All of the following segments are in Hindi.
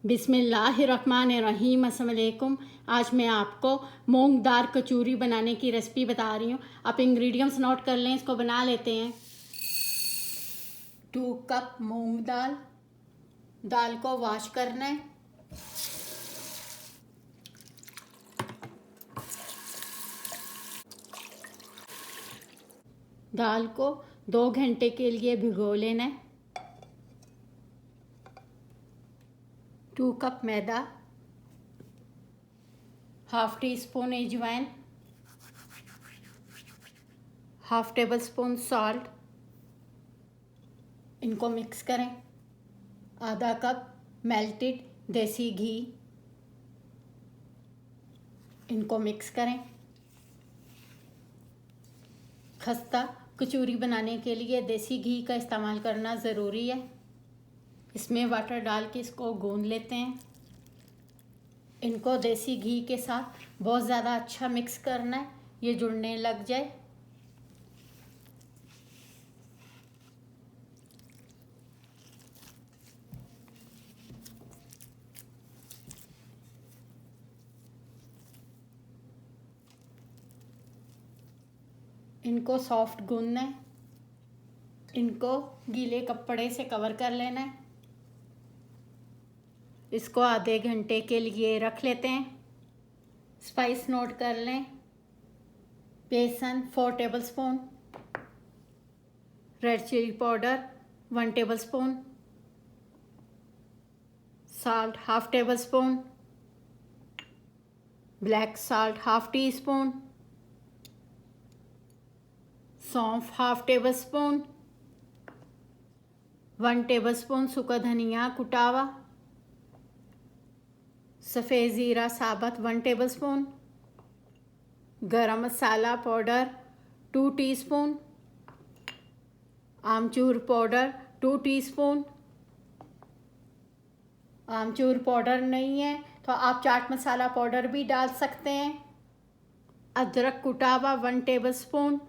बिस्मिल्लाहिर्रहमानिर्रहीम। अस्सलाम वालेकुम। आज मैं आपको मूंग दाल कचौरी बनाने की रेसिपी बता रही हूँ। आप इंग्रेडिएंट्स नोट कर लें, इसको बना लेते हैं। 2 कप मूंग दाल। दाल को वॉश करना है। दाल को 2 घंटे के लिए भिगो लेना है। 2 कप मैदा, हाफ टी स्पून अजवाइन, हाफ टेबल स्पून सॉल्ट। इनको मिक्स करें। आधा कप मेल्टेड देसी घी, इनको मिक्स करें। खस्ता कचौरी बनाने के लिए देसी घी का इस्तेमाल करना ज़रूरी है। इसमें वाटर डाल के इसको गूंद लेते हैं। इनको देसी घी के साथ बहुत ज़्यादा अच्छा मिक्स करना है, ये जुड़ने लग जाए। इनको सॉफ्ट गूंदना है। इनको गीले कपड़े से कवर कर लेना है। इसको आधे घंटे के लिए रख लेते हैं। स्पाइस नोट कर लें। बेसन 4 tablespoon, red chilli powder 1 tablespoon, salt half tablespoon, black salt half teaspoon, सौंफ half tablespoon, 1 tablespoon सूखा धनिया कुटा हुआ, सफ़ेद ज़ीरा साबुत 1 टेबल स्पून, गरम मसाला पाउडर 2 टीस्पून, आमचूर पाउडर 2 टीस्पून। आमचूर पाउडर नहीं है तो आप चाट मसाला पाउडर भी डाल सकते हैं। अदरक कुटा हुआ 1 टेबल स्पून,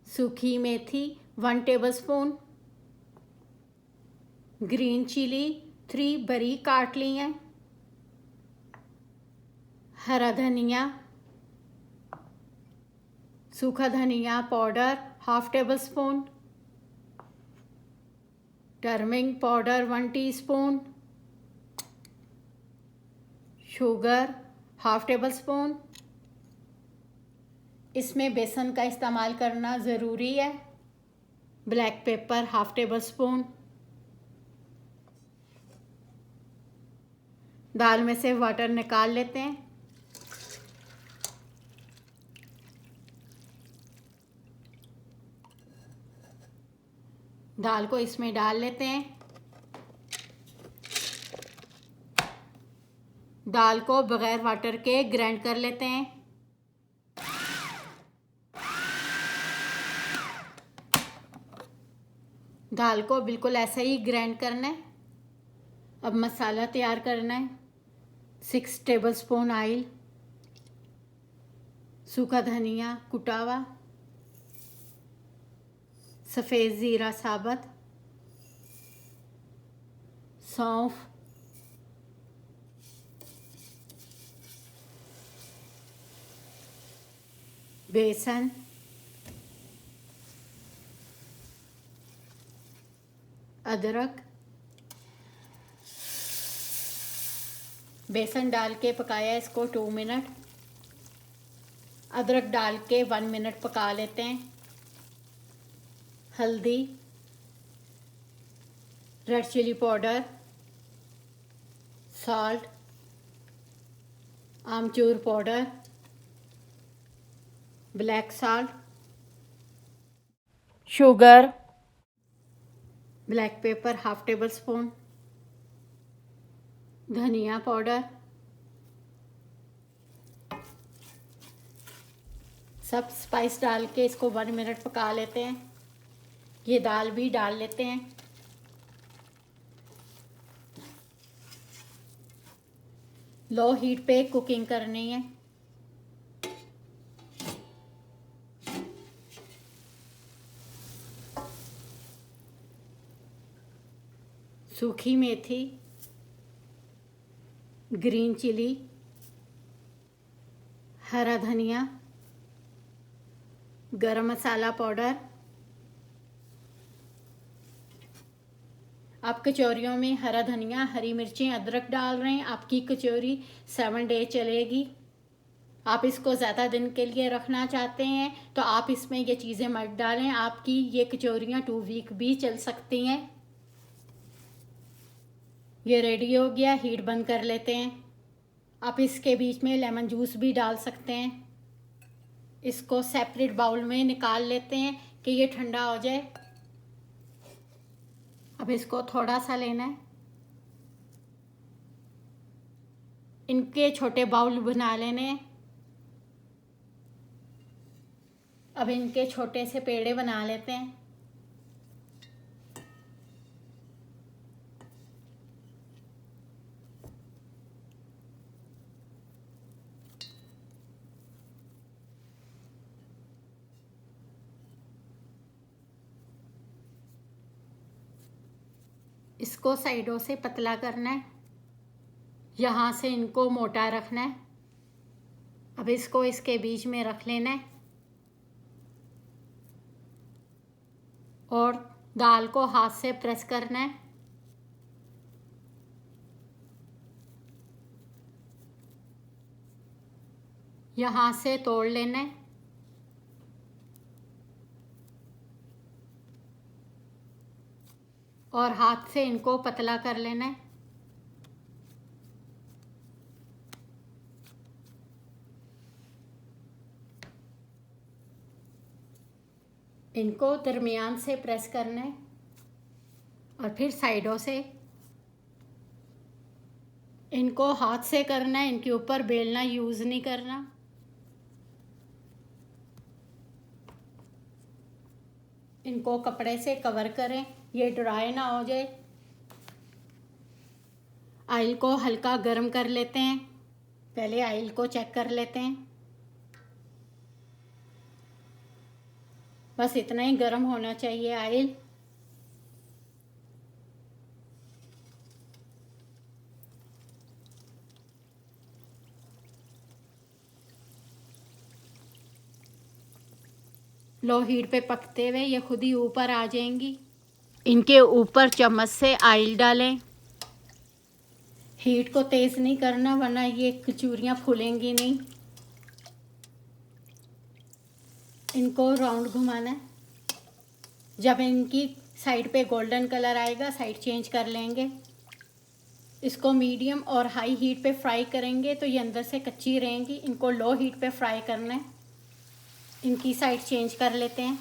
सूखी मेथी 1 टेबल स्पून, ग्रीन चिली 3 बरी काट ली हैं, हरा धनिया, सूखा धनिया powder half tablespoon, turmeric powder 1 teaspoon, sugar half tablespoon. इसमें बेसन का इस्तेमाल करना ज़रूरी है। Black pepper half tablespoon. दाल में से वाटर निकाल लेते हैं। दाल को इसमें डाल लेते हैं। दाल को बगैर वाटर के ग्राइंड कर लेते हैं। दाल को बिल्कुल ऐसे ही ग्राइंड करना है। अब मसाला तैयार करना है। 6 टेबल स्पून ऑयल, सूखा धनिया कुटा हुआ, सफ़ेद ज़ीरा साबुत, सौंफ, बेसन, अदरक। बेसन डाल के पकाया इसको 2 मिनट। अदरक डाल के 1 मिनट पका लेते हैं। हल्दी, रेड चिली पाउडर, सॉल्ट, आमचूर powder, black salt, sugar, black pepper half tablespoon, धनिया पाउडर। सब स्पाइस डाल के इसको 1 मिनट पका लेते हैं। ये दाल भी डाल लेते हैं। लो हीट पे कुकिंग करनी है। सूखी मेथी, ग्रीन चिली, हरा धनिया, गरम मसाला पाउडर। आप कचौरियों में हरा धनिया, हरी मिर्चें, अदरक डाल रहे हैं, आपकी कचौरी 7 डे चलेगी। आप इसको ज़्यादा दिन के लिए रखना चाहते हैं तो आप इसमें ये चीज़ें मत डालें, आपकी ये कचौरियाँ 2 वीक भी चल सकती हैं। ये रेडी हो गया, हीट बंद कर लेते हैं। आप इसके बीच में लेमन जूस भी डाल सकते हैं। इसको सेपरेट बाउल में निकाल लेते हैं कि ये ठंडा हो जाए। अब इसको थोड़ा सा लेना है, इनके छोटे बाउल बना लेने हैं। अब इनके छोटे से पेड़े बना लेते हैं। इसको साइडों से पतला करना है, यहाँ से इनको मोटा रखना है। अब इसको इसके बीच में रख लेना है और दाल को हाथ से प्रेस करना है। यहाँ से तोड़ लेना है और हाथ से इनको पतला कर लेना है। इनको दरमियान से प्रेस करना है और फिर साइडों से इनको हाथ से करना है, इनके ऊपर बेलना यूज़ नहीं करना। इनको कपड़े से कवर करें, ये ड्राई ना हो जाए। ऑयल को हल्का गर्म कर लेते हैं, पहले ऑयल को चेक कर लेते हैं। बस इतना ही गर्म होना चाहिए ऑयल। लो हीट पे पकते हुए ये खुद ही ऊपर आ जाएंगी। इनके ऊपर चम्मच से ऑयल डालें। हीट को तेज़ नहीं करना वरना ये कचौरियाँ फूलेंगी नहीं। इनको राउंड घुमाना है। जब इनकी साइड पे गोल्डन कलर आएगा साइड चेंज कर लेंगे। इसको मीडियम और हाई हीट पे फ्राई करेंगे तो ये अंदर से कच्ची रहेंगी। इनको लो हीट पे फ्राई करना है। इनकी साइड चेंज कर लेते हैं।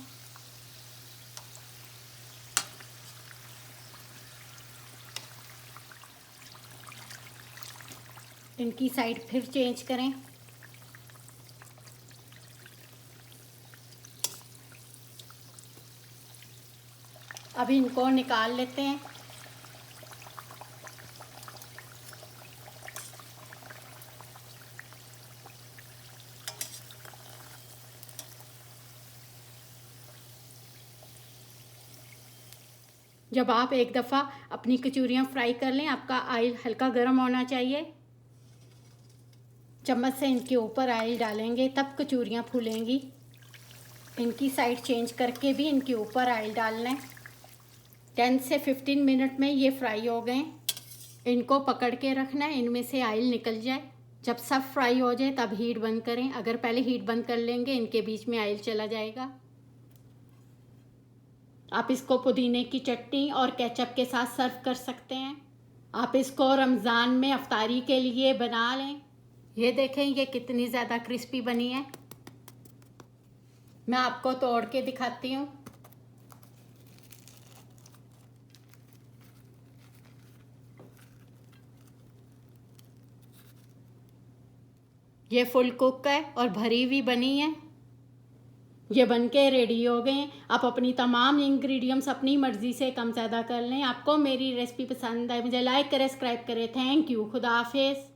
इनकी साइड फिर चेंज करें। अब इनको निकाल लेते हैं। जब आप एक दफ़ा अपनी कचौरियाँ फ्राई कर लें, आपका ऑयल हल्का गर्म होना चाहिए। चम्मच से इनके ऊपर ऑयल डालेंगे तब कचौरियाँ फूलेंगी। इनकी साइड चेंज करके भी इनके ऊपर ऑयल डालना है। 10 से 15 मिनट में ये फ्राई हो गए। इनको पकड़ के रखना है, इनमें से ऑयल निकल जाए। जब सब फ्राई हो जाए तब हीट बंद करें। अगर पहले हीट बंद कर लेंगे इनके बीच में ऑयल चला जाएगा। आप इसको पुदीने की चटनी और केचप के साथ सर्व कर सकते हैं। आप इसको रमज़ान में अफ्तारी के लिए बना लें। ये देखें ये कितनी ज़्यादा क्रिस्पी बनी है। मैं आपको तोड़ के दिखाती हूँ। ये फुल कुक है और भरी हुई बनी है। ये बनके रेडी हो गए। आप अपनी तमाम इंग्रेडिएंट्स अपनी मर्ज़ी से कम ज़्यादा कर लें। आपको मेरी रेसिपी पसंद आए मुझे लाइक करें, सब्सक्राइब करें। Thank you. खुदा हाफिज़।